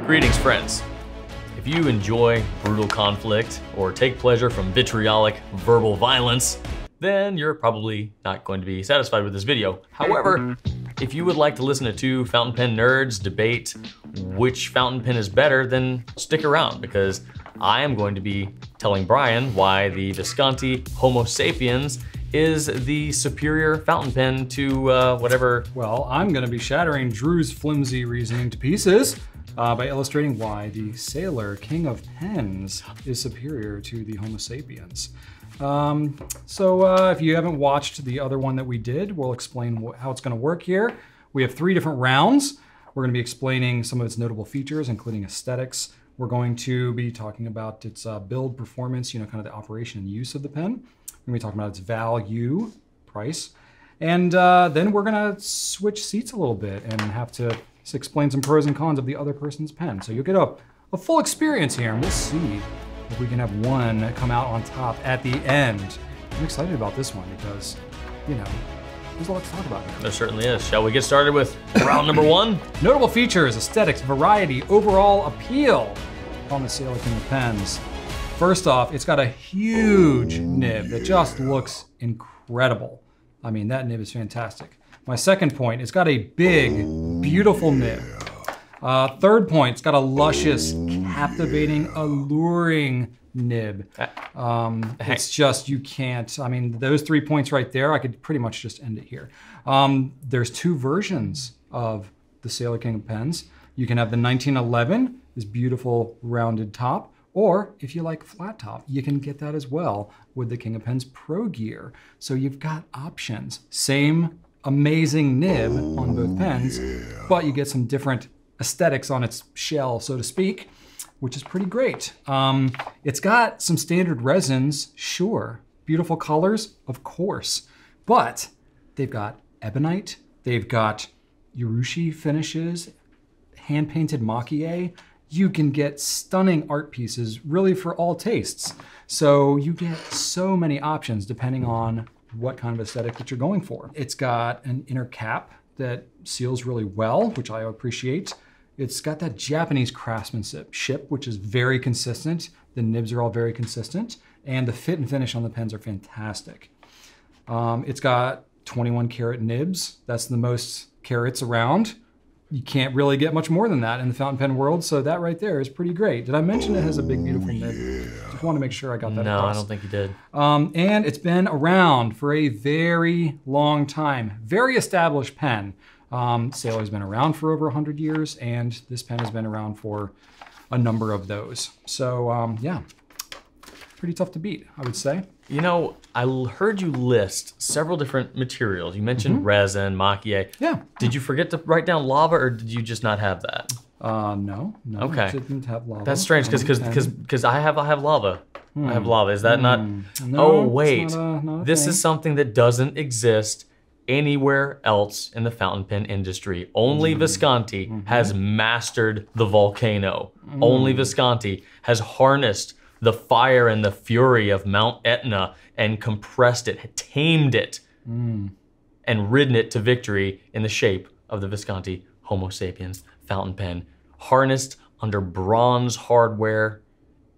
Greetings, friends. If you enjoy brutal conflict or take pleasure from vitriolic verbal violence, then you're probably not going to be satisfied with this video. However, if you would like to listen to two fountain pen nerds debate which fountain pen is better, then stick around, because I am going to be telling Brian why the Visconti Homo Sapiens is the superior fountain pen to whatever. Well, I'm gonna be shattering Drew's flimsy reasoning to pieces by illustrating why the Sailor King of Pens is superior to the Homo Sapiens. If you haven't watched the other one that we did, we'll explain how it's gonna work here. We have 3 different rounds. We're gonna be explaining some of its notable features, including aesthetics. We're going to be talking about its build, performance, kind of the operation and use of the pen. We're gonna be talking about its value, price. And then we're gonna switch seats a little bit and have to explain some pros and cons of the other person's pen. So you'll get a full experience here, and we'll see if we can have one come out on top at the end. I'm excited about this one because, there's a lot to talk about here. There certainly is. Shall we get started with round number 1? Notable features, aesthetics, variety, overall appeal on the Sailor King of Pens. First off, it's got a huge nib that just looks incredible. I mean, that nib is fantastic. My second point, it's got a big, beautiful nib. Third point, it's got a luscious, captivating, alluring nib. It's just, you can't, those 3 points right there, I could pretty much just end it here. There's 2 versions of the Sailor King of Pens. You can have the 1911, this beautiful rounded top, or if you like flat top, you can get that as well with the King of Pens Pro Gear. So you've got options. Same amazing nib on both pens, but you get some different aesthetics on its shell, so to speak, which is pretty great. It's got some standard resins, sure. Beautiful colors, of course. But they've got ebonite, they've got urushi finishes, hand-painted maki. You can get stunning art pieces really for all tastes. So you get so many options depending on what kind of aesthetic that you're going for. It's got an inner cap that seals really well, which I appreciate. It's got that Japanese craftsmanship, which is very consistent. The nibs are all very consistent, and the fit and finish on the pens are fantastic. It's got 21 karat nibs. That's the most carats around. You can't really get much more than that in the fountain pen world, so that right there is pretty great. Did I mention it has a big, beautiful nib? Just want to make sure I got that across. No, I don't think you did. And it's been around for a very long time. Very established pen. Sailor's been around for over 100 years, and this pen has been around for a number of those. So yeah, pretty tough to beat, I would say. I heard you list several different materials. You mentioned resin, maki. Yeah. Did you forget to write down lava, or did you just not have that? No. Okay. I didn't have lava. That's strange, because I have lava. I have lava. Is that not? No, oh wait, not a this thing. is something that doesn't exist anywhere else in the fountain pen industry. Only Visconti has mastered the volcano. Only Visconti has harnessed the fire and the fury of Mount Etna and compressed it, tamed it, and ridden it to victory in the shape of the Visconti Homo Sapiens fountain pen, harnessed under bronze hardware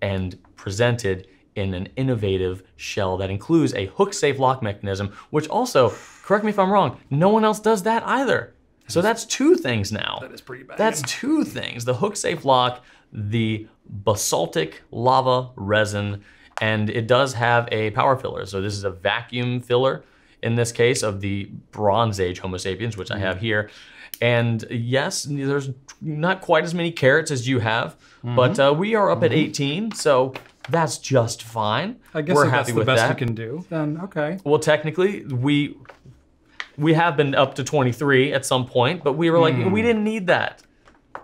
and presented in an innovative shell that includes a hook-safe lock mechanism, which also, correct me if I'm wrong, no one else does that either. So that's 2 things now. That is pretty bad. That's 2 things. The hook-safe lock, the basaltic lava resin, and it does have a power filler. So this is a vacuum filler, in this case, of the Bronze Age Homo Sapiens, which I have here. And yes, there's not quite as many carats as you have, but we are up at 18, so that's just fine. I guess we're if happy that's with the best that. we can do, then okay. Well, technically, we have been up to 23 at some point, but we were like, we didn't need that.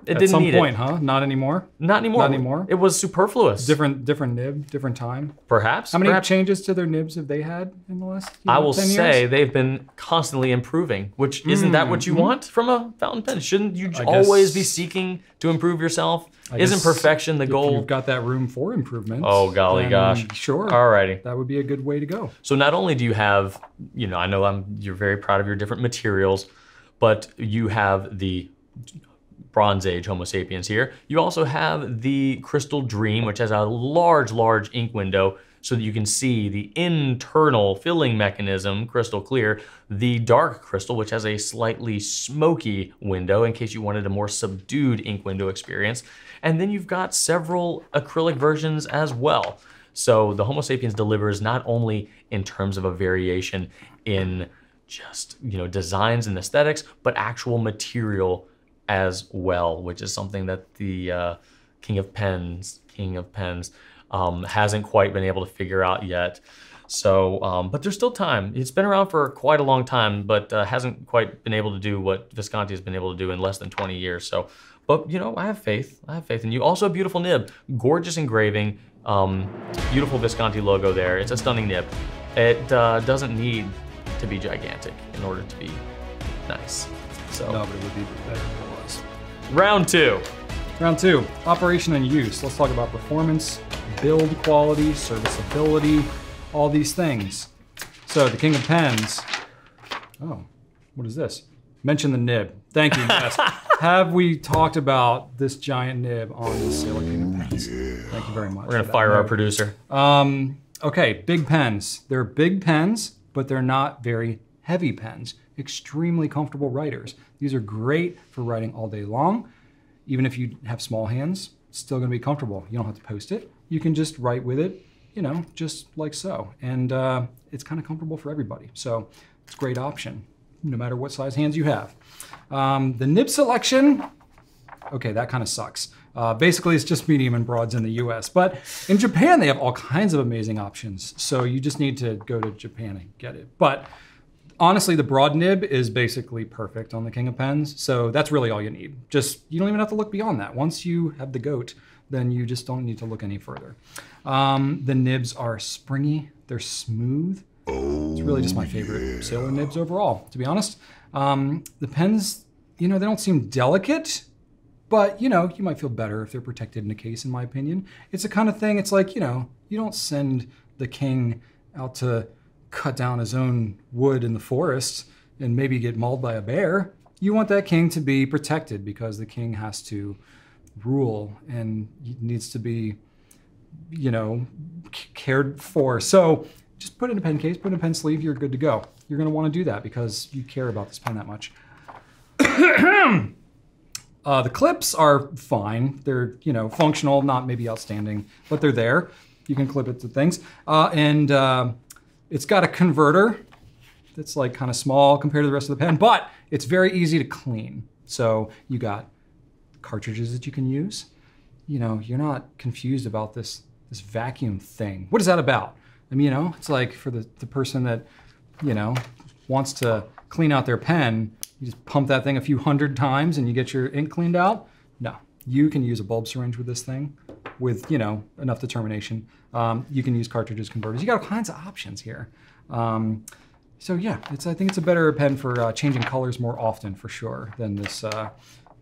It At didn't some need point, it. huh? Not anymore? Not anymore. Not anymore? It was superfluous. Different nib, different time. Perhaps. How many perhaps. changes to their nibs have they had in the last I will 10 say years? they've been constantly improving, which isn't that what you want from a fountain pen? Shouldn't you I always guess- be seeking to improve yourself? I Isn't guess perfection the if goal? you've got that room for improvement. Oh, golly then gosh. Sure. Alrighty. That would be a good way to go. So not only do you have, I know you're very proud of your different materials, but you have the Bronze Age Homo sapiens here. You also have the Crystal Dream, which has a large ink window so that you can see the internal filling mechanism crystal clear. The Dark Crystal, which has a slightly smoky window in case you wanted a more subdued ink window experience. And then you've got several acrylic versions as well. So the Homo sapiens delivers not only in terms of a variation in just, designs and aesthetics, but actual material as well, which is something that the King of Pens hasn't quite been able to figure out yet. So, but there's still time. It's been around for quite a long time, but hasn't quite been able to do what Visconti has been able to do in less than 20 years. So, but I have faith. I have faith in you. Also a beautiful nib, gorgeous engraving, beautiful Visconti logo there. It's a stunning nib. It doesn't need to be gigantic in order to be nice. So No, but it would be better if it was. Round 2. Round 2, operation and use. Let's talk about performance, build quality, serviceability, all these things. So the King of Pens. Oh, what is this? Mention the nib. Thank you, yes. Have we talked about this giant nib on the Sailor King of Pens? Thank you very much. We're gonna fire our producer. Okay, big pens. They're big pens, but they're not very heavy pens. Extremely comfortable writers. These are great for writing all day long. Even if you have small hands, it's still gonna be comfortable. You don't have to post it. You can just write with it, just like so. And it's kind of comfortable for everybody. So it's a great option, no matter what size hands you have. The nib selection, okay, that kind of sucks. Basically, it's just medium and broads in the US, but in Japan, they have all kinds of amazing options. So you just need to go to Japan and get it. But honestly, the broad nib is basically perfect on the King of Pens. So that's really all you need. You don't even have to look beyond that. Once you have the goat, then you just don't need to look any further. The nibs are springy, they're smooth. It's really just my favorite Sailor nibs overall, to be honest. The pens, they don't seem delicate, but you might feel better if they're protected in a case, in my opinion. It's the kind of thing, it's like, you don't send the king out to cut down his own wood in the forest and maybe get mauled by a bear. You want that king to be protected because the king has to rule and he needs to be, cared for. So just put it in a pen case, put it in a pen sleeve, you're good to go. You're gonna wanna do that because you care about this pen that much. The clips are fine. They're, functional, not maybe outstanding, but they're there. You can clip it to things. It's got a converter that's like kind of small compared to the rest of the pen, but it's very easy to clean. So you got cartridges that you can use. You're not confused about this vacuum thing. What is that about? I mean, it's like for the person that, wants to clean out their pen, you just pump that thing a few hundred times and you get your ink cleaned out. No, you can use a bulb syringe with this thing with, enough determination. You can use cartridges, converters. You got all kinds of options here. So yeah, I think it's a better pen for changing colors more often for sure than this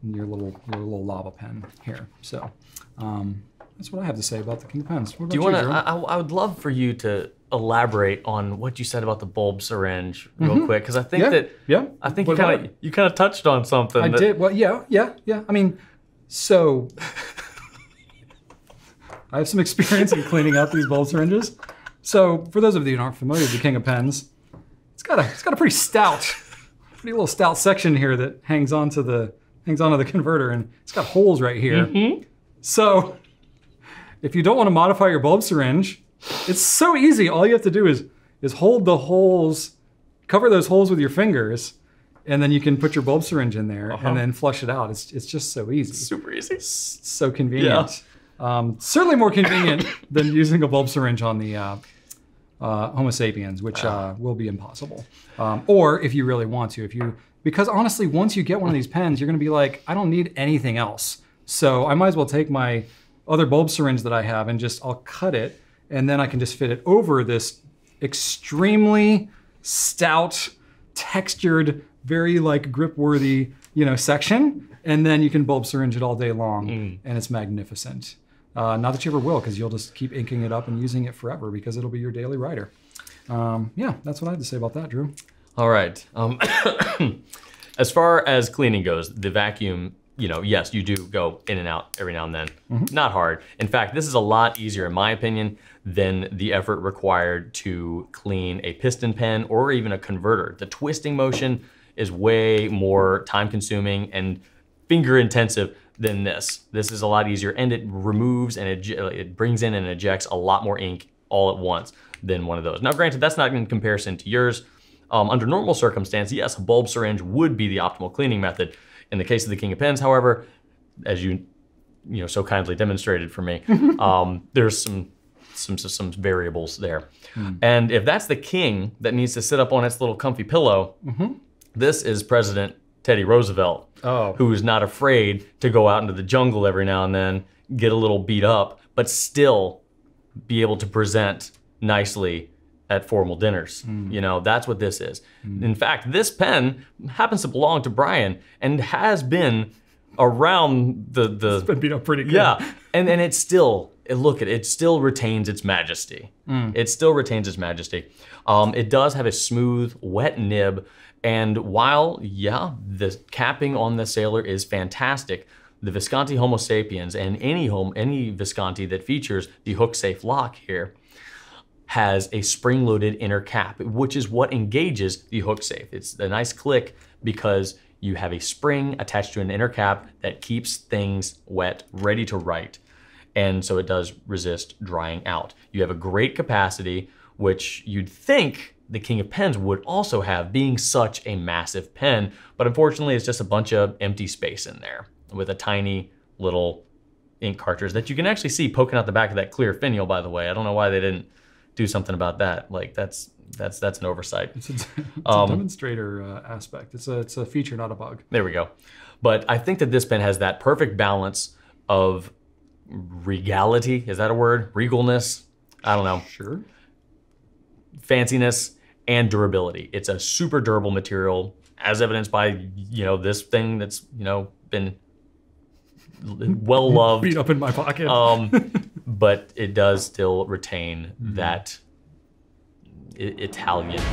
your little lava pen here. So that's what I have to say about the King of Pens. What about Do you want to? Drew? I would love for you to elaborate on what you said about the bulb syringe real quick, because I think I think you kind of touched on something. I did. Well, yeah. I mean, so I have some experience in cleaning out these bulb syringes. So for those of you who aren't familiar with the King of Pens, it's got a pretty little stout section here that hangs onto the converter, and it's got holes right here. So if you don't want to modify your bulb syringe, it's so easy. All you have to do is hold the holes, cover those holes with your fingers, and then you can put your bulb syringe in there and then flush it out. It's just so easy. Super easy. So convenient. Yeah. Certainly more convenient than using a bulb syringe on the Homo Sapiens, which will be impossible. Or if you really want to, because honestly, once you get one of these pens, you're gonna be like, I don't need anything else. So I might as well take my other bulb syringe that I have and I'll cut it, and then I can just fit it over this extremely stout, textured, very grip-worthy, section, and then you can bulb syringe it all day long, and it's magnificent. Not that you ever will, because you'll just keep inking it up and using it forever because it'll be your daily writer. Yeah, that's what I have to say about that, Drew. All right. As far as cleaning goes, the vacuum yes, you do go in and out every now and then. Not hard. In fact, this is a lot easier, in my opinion, than the effort required to clean a piston pen or even a converter. The twisting motion is way more time consuming and finger intensive than this. This is a lot easier, and it removes and it brings in and ejects a lot more ink all at once than one of those. Now granted, that's not in comparison to yours. Under normal circumstance, yes, a bulb syringe would be the optimal cleaning method. In the case of the King of Pens, however, as you so kindly demonstrated for me, there's some variables there. And if that's the king that needs to sit up on its little comfy pillow, this is President Teddy Roosevelt, who is not afraid to go out into the jungle every now and then, get a little beat up, but still be able to present nicely at formal dinners. That's what this is. In fact, this pen happens to belong to Brian and has been around It's been beat up pretty good. Yeah, and it still, it still retains its majesty. It still retains its majesty. It does have a smooth, wet nib, and while, the capping on the Sailor is fantastic, the Visconti Homo Sapiens and any Visconti that features the hook-safe lock here has a spring-loaded inner cap, which is what engages the hook safe. It's a nice click because you have a spring attached to an inner cap that keeps things wet, ready to write. And so it does resist drying out. You have a great capacity, which you'd think the King of Pens would also have, being such a massive pen, but unfortunately it's just a bunch of empty space in there with a tiny little ink cartridge that you can actually see poking out the back of that clear finial, by the way. I don't know why they didn't do something about that. Like that's an oversight. It's a demonstrator aspect. It's a feature, not a bug. There we go. But I think that this pen has that perfect balance of regality. Is that a word? Regalness? I don't know. Sure. Fanciness and durability. It's a super durable material, as evidenced by this thing that's been well loved. Beat up in my pocket. But it does still retain that Italian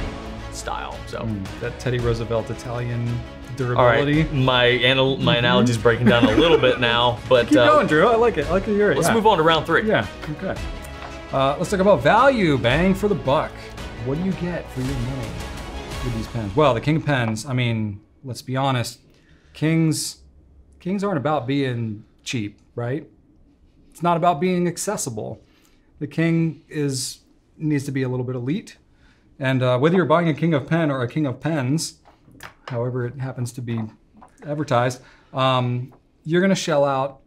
style. So that Teddy Roosevelt Italian durability. All right, my analogy is breaking down a little bit now, but keep going, Drew. I like it. I like to hear it. Let's move on to round 3. Yeah. Okay. Let's talk about value, bang for the buck. What do you get for your money with these pens? Well, the King of Pens. I mean, let's be honest. Kings aren't about being cheap, right? It's not about being accessible. The King needs to be a little bit elite. And whether you're buying a King of Pen or a King of Pens, however it happens to be advertised, you're gonna shell out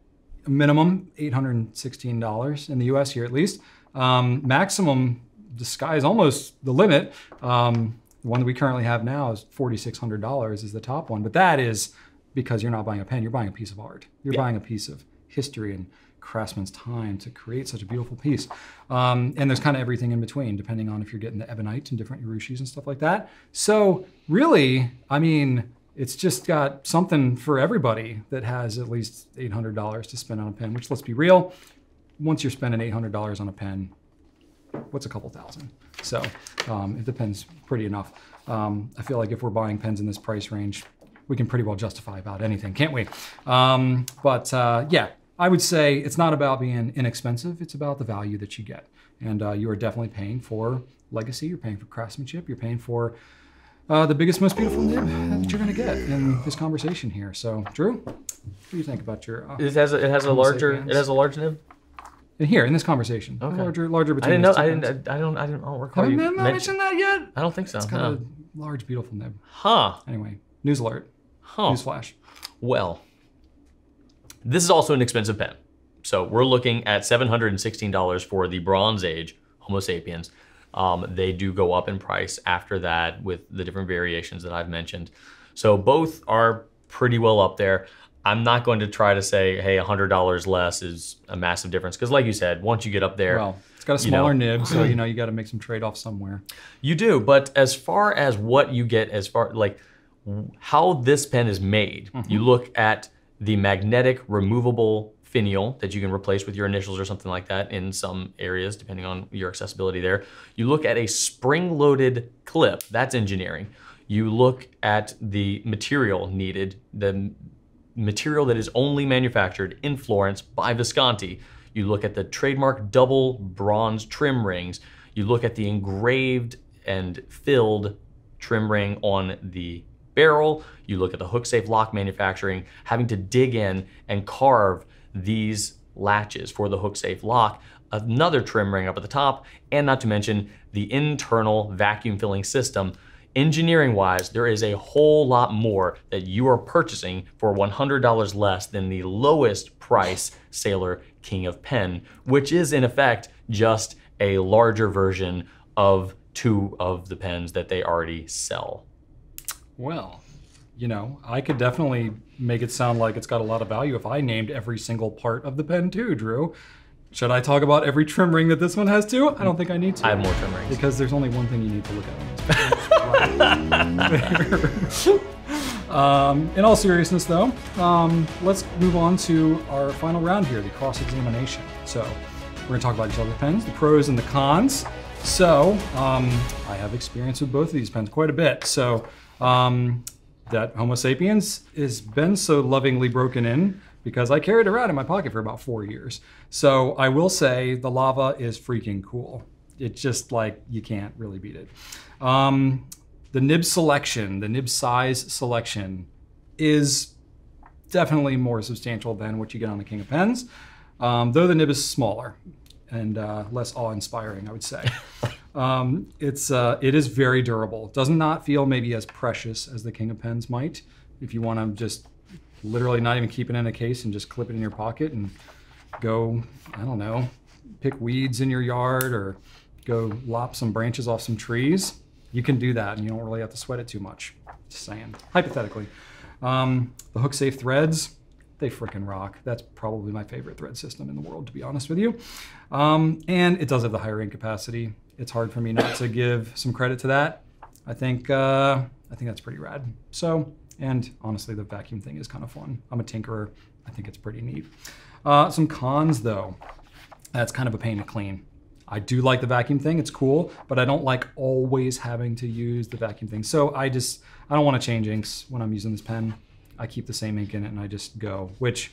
a minimum $816 in the US here at least. Maximum, the sky is almost the limit. The one that we currently have now is $4,600 is the top one, but that is because you're not buying a pen, you're buying a piece of art. You're buying a piece of history and craftsman's time to create such a beautiful piece. And there's kind of everything in between, depending on if you're getting the ebonite and different urushis and stuff like that. So really, I mean, it's just got something for everybody that has at least $800 to spend on a pen, which, let's be real, once you're spending $800 on a pen, what's a couple thousand? So it depends pretty enough. I feel like if we're buying pens in this price range, we can pretty well justify about anything, can't we? Yeah, I would say it's not about being inexpensive, it's about the value that you get. And you are definitely paying for legacy, you're paying for craftsmanship, you're paying for the biggest, most beautiful nib that you're gonna get in this conversation here. So, Drew, what do you think about your it has a large nib? In here, in this conversation. Okay. Larger between I don't recall Have you I mentioned that yet? I don't think so. It's got a large, beautiful nib. Huh. Anyway, news alert. Huh. Newsflash. Well, this is also an expensive pen. So we're looking at $716 for the Bronze Age Homo Sapiens. They do go up in price after that with the different variations that I've mentioned. So both are pretty well up there. I'm not going to try to say, hey, $100 less is a massive difference. Because like you said, once you get up there, well, it's got a smaller nib, so you got to make some trade-offs somewhere. You do, but as far as what you get, as far like how this pen is made, you look at the magnetic removable finial that you can replace with your initials or something like that in some areas, depending on your accessibility there. You look at a spring-loaded clip, that's engineering. You look at the material needed, the material that is only manufactured in Florence by Visconti. You look at the trademark double bronze trim rings. You look at the engraved and filled trim ring on the barrel. You look at the hook safe lock manufacturing, having to dig in and carve these latches for the hook safe lock, another trim ring up at the top, and not to mention the internal vacuum filling system. Engineering wise, there is a whole lot more that you are purchasing for $100 less than the lowest price Sailor King of Pen, which is in effect just a larger version of 2 of the pens that they already sell. Well, you know, I could definitely make it sound like it's got a lot of value if I named every single part of the pen too, Drew. Should I talk about every trim ring that this one has too? I don't think I need to. I have more trim rings. Because there's only one thing you need to look at. In all seriousness though, let's move on to our final round here, the cross-examination. So we're gonna talk about each other's pens, the pros and the cons. So I have experience with both of these pens quite a bit. So that Homo Sapiens has been so lovingly broken in because I carried it around in my pocket for about 4 years. So I will say the lava is freaking cool. It's just like, you can't really beat it. The nib selection, the nib size selection is definitely more substantial than what you get on the King of Pens, though the nib is smaller and less awe-inspiring, I would say. It is very durable. It does not feel maybe as precious as the King of Pens might. If you want to just literally not even keep it in a case and just clip it in your pocket and go, I don't know, pick weeds in your yard or go lop some branches off some trees, you can do that and you don't really have to sweat it too much. Just saying, hypothetically. The hook safe threads, they freaking rock. That's probably my favorite thread system in the world, to be honest with you. And it does have the higher ink capacity. It's hard for me not to give some credit to that. I think that's pretty rad. So, and honestly, the vacuum thing is kind of fun. I'm a tinkerer. I think it's pretty neat. Some cons though, that's kind of a pain to clean. I do like the vacuum thing, it's cool, but I don't like always having to use the vacuum thing. So I don't want to change inks when I'm using this pen. I keep the same ink in it and I just go, which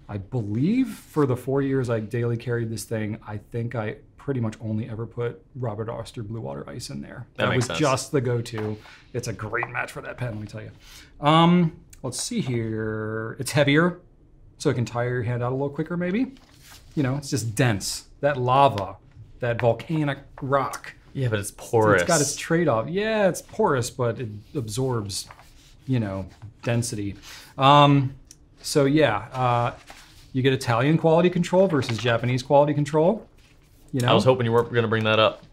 I believe for the 4 years I daily carried this thing, I think I pretty much only ever put Robert Oster Blue Water Ice in there. That was just the go-to. It's a great match for that pen, let me tell you. Let's see here. It's heavier, so it can tire your hand out a little quicker maybe. You know, it's just dense. That lava, that volcanic rock. Yeah, but it's porous. It's got its trade-off. Yeah, it's porous, but it absorbs, you know, density. So yeah, you get Italian quality control versus Japanese quality control. You know? I was hoping you weren't gonna bring that up.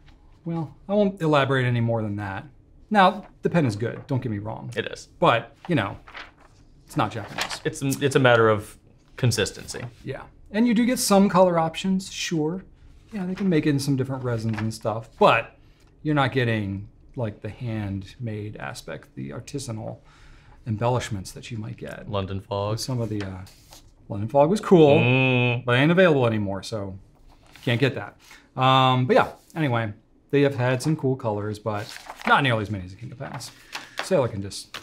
Well, I won't elaborate any more than that. Now, the pen is good, don't get me wrong. It is. But, you know, it's not Japanese. It's a matter of consistency. Yeah, and you do get some color options, sure. Yeah, they can make it in some different resins and stuff, but you're not getting like the handmade aspect, the artisanal embellishments that you might get. London Fog. Some of the, London Fog was cool, but ain't available anymore, so can't get that. But yeah, anyway, they have had some cool colors, but not nearly as many as the King of Pens. Sailor can just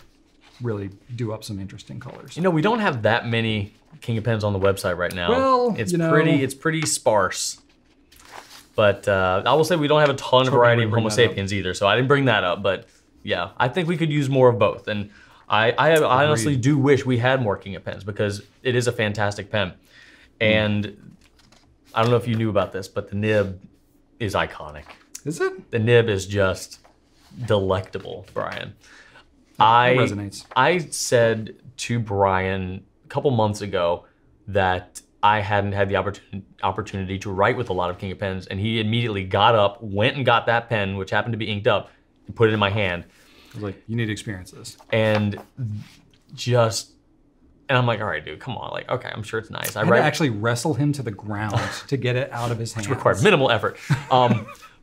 really do up some interesting colors. You know, we don't have that many King of Pens on the website right now. Well, it's you know, it's pretty sparse. But I will say we don't have a ton of variety of Homo Sapiens either, so I didn't bring that up. But yeah, I think we could use more of both. And I honestly do wish we had more King of Pens because it is a fantastic pen. And I don't know if you knew about this, but the nib is iconic. Is it? The nib is just delectable, Brian. It resonates. I said to Brian a couple months ago that I hadn't had the opportunity to write with a lot of King of Pens, and he immediately got up, went and got that pen, which happened to be inked up, and put it in my hand. I was like, you need to experience this. And I'm like, all right, dude, come on. Like, okay, I'm sure it's nice. I had to actually wrestle him to the ground to get it out of his hands. Which required minimal effort.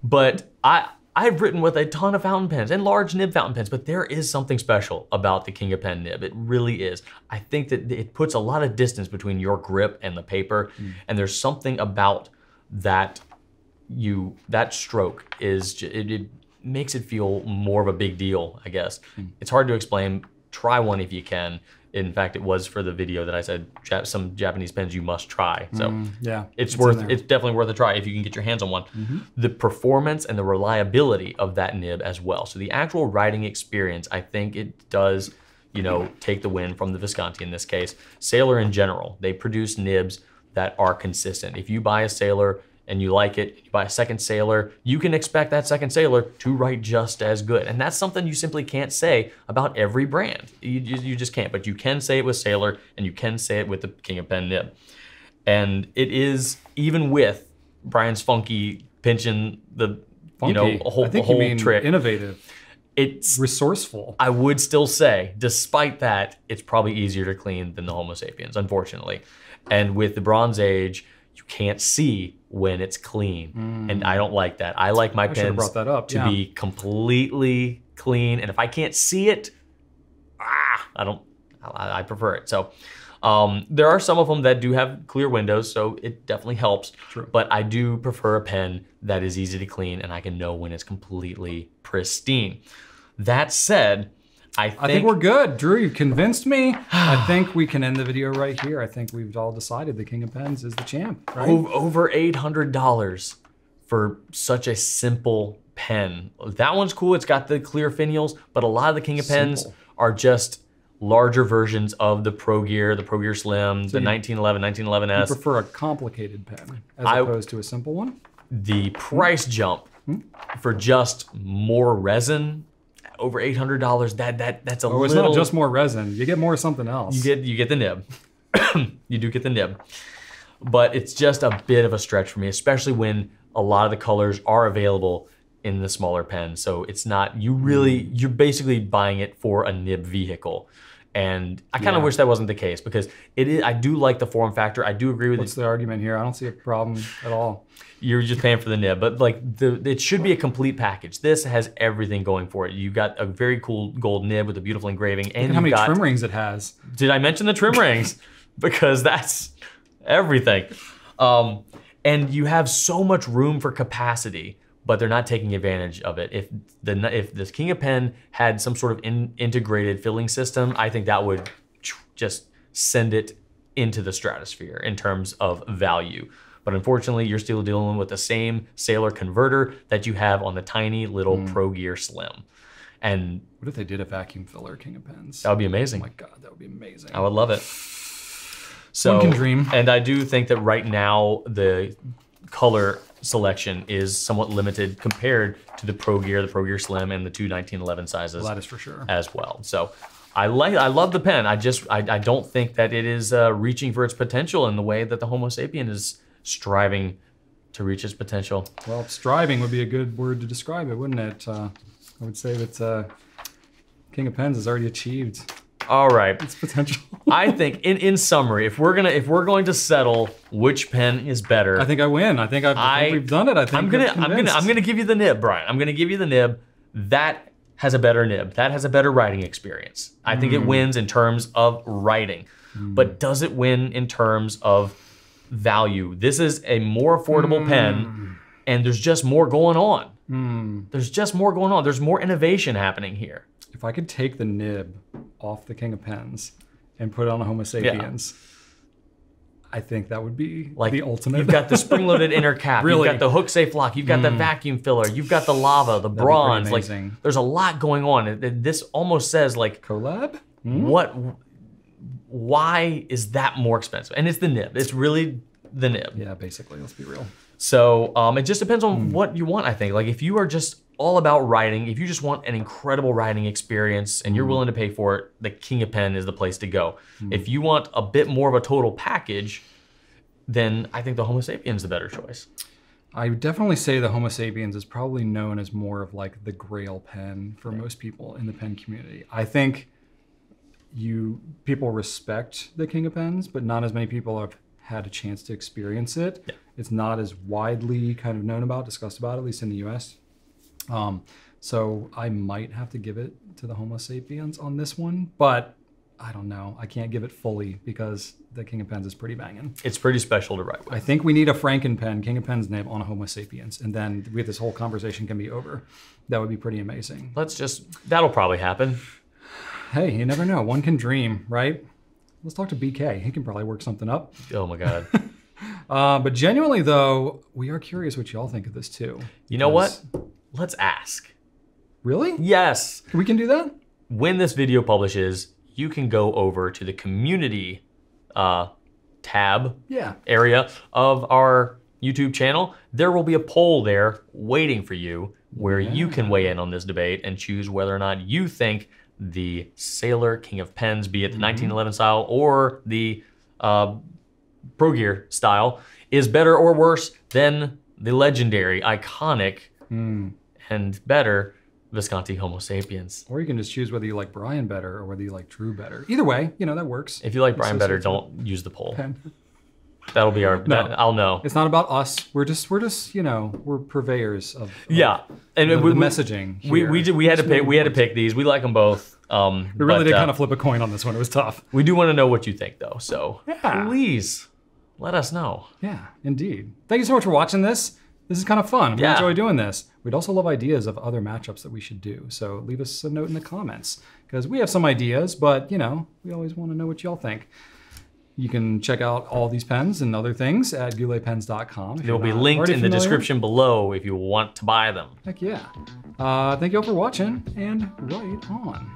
But I've written with a ton of fountain pens and large nib fountain pens, but there is something special about the King of Pen nib. It really is. I think that it puts a lot of distance between your grip and the paper, and there's something about that stroke it makes it feel more of a big deal, I guess. It's hard to explain. Try one if you can. In fact, it was for the video that I said some Japanese pens you must try. So yeah, it's definitely worth a try if you can get your hands on one. The performance and the reliability of that nib as well. So the actual writing experience, I think it does, you know, take the win from the Visconti in this case. Sailor in general, they produce nibs that are consistent. If you buy a Sailor and you like it, you buy a second Sailor, you can expect that second Sailor to write just as good. And that's something you simply can't say about every brand. You just can't, but you can say it with Sailor and you can say it with the King of Pen nib. And it is, even with Brian's funky pinching the, you know, a whole, I think whole you mean trick. Innovative. It's resourceful. I would still say, despite that, it's probably easier to clean than the Homo Sapiens, unfortunately. And with the Bronze Age, you can't see when it's clean. And I don't like that. I like my pens brought that up. to be completely clean. And if I can't see it, I prefer it. So there are some of them that do have clear windows, so it definitely helps. True. But I do prefer a pen that is easy to clean and I can know when it's completely pristine. That said, I think we're good. Drew, you've convinced me. I think we can end the video right here. I think we've all decided the King of Pens is the champ, right? Over $800 for such a simple pen. That one's cool. It's got the clear finials, but a lot of the King of Pens are just larger versions of the Pro Gear Slim, the 1911, 1911S. You prefer a complicated pen as opposed to a simple one? The price jump for just more resin, over $800. That's a little. It's not just more resin. You get more something else. You get the nib. You do get the nib, but it's just a bit of a stretch for me, especially when a lot of the colors are available in the smaller pen. So it's not, you're basically buying it for a nib vehicle. And I kind of wish that wasn't the case, because it is, I do like the form factor. I do agree with What's the argument here? I don't see a problem at all. You're just paying for the nib, but like it should be a complete package. This has everything going for it. You got a very cool gold nib with a beautiful engraving, and how many trim rings it has. Did I mention the trim rings? Because that's everything. And you have so much room for capacity, but they're not taking advantage of it. If the King of Pen had some sort of integrated filling system, I think that would just send it into the stratosphere in terms of value. But unfortunately, you're still dealing with the same Sailor converter that you have on the tiny little Pro Gear Slim. And what if they did a vacuum filler King of Pens? That would be amazing. Oh my God, that would be amazing. I would love it. So, one can dream. And I do think that right now the color selection is somewhat limited compared to the Pro Gear Slim, and the two 1911 sizes. Well, that is for sure. As well. So I love the pen. I don't think that it is reaching for its potential in the way that the Homo sapien is striving to reach its potential. Well, striving would be a good word to describe it, wouldn't it? I would say that King of Pens has already achieved all right its potential. I think in summary, if we're going to settle which pen is better, I think I win. I think we've done it. I think I'm gonna give you the nib, Brian. I'm gonna give you the nib. That has a better nib. That has a better writing experience. I think it wins in terms of writing, but does it win in terms of value? This is a more affordable pen, and there's just more going on. There's just more going on. There's more innovation happening here. If I could take the nib off the King of Pens and put it on a Homo Sapiens, I think that would be like the ultimate. You've got the spring-loaded inner cap. Really? You've got the hook-safe lock. You've got the vacuum filler. You've got the lava, the bronze. Like, there's a lot going on. This almost says like collab. Why is that more expensive? And it's the nib. It's really the nib. Yeah, basically. Let's be real. So it just depends on what you want, I think. Like if you are just all about writing, if you just want an incredible writing experience and you're willing to pay for it, the King of Pen is the place to go. If you want a bit more of a total package, then I think the Homo Sapiens is the better choice. I would definitely say the Homo Sapiens is probably known as more of like the grail pen for most people in the pen community. I think people respect the King of Pens, but not as many people have had a chance to experience it. Yeah. It's not as widely kind of known about, discussed about, at least in the US. So I might have to give it to the Homo Sapiens on this one, but I don't know. I can't give it fully because the King of Pens is pretty banging. It's pretty special to write with. I think we need a Franken pen, King of Pens nib on a Homo Sapiens, and then this whole conversation can be over. That would be pretty amazing. That'll probably happen. Hey, you never know. One can dream, right? Let's talk to BK. He can probably work something up. Oh my God. But genuinely, though, we are curious what y'all think of this too. You know what? Let's ask. Really? Yes. We can do that? When this video publishes, you can go over to the community tab area of our YouTube channel. There will be a poll there waiting for you where you can weigh in on this debate and choose whether or not you think the Sailor King of Pens, be it the 1911 style or the Pro Gear style, is better or worse than the legendary, iconic, and better Visconti Homo Sapiens. Or you can just choose whether you like Brian better or whether you like Drew better. Either way, you know, that works. If you like Brian better, don't use the poll. That'll be our, I'll know. It's not about us. We're just, you know, we're purveyors of and the messaging here. We had to pick these. We like them both. We really did kind of flip a coin on this one. It was tough. We do want to know what you think though. So please let us know. Yeah, indeed. Thank you so much for watching this. This is kind of fun. We enjoy doing this. We'd also love ideas of other matchups that we should do. So leave us a note in the comments because we have some ideas, but you know, we always want to know what y'all think. You can check out all these pens and other things at gouletpens.com. They'll be linked in the description below if you want to buy them. Heck yeah. Thank you all for watching and right on.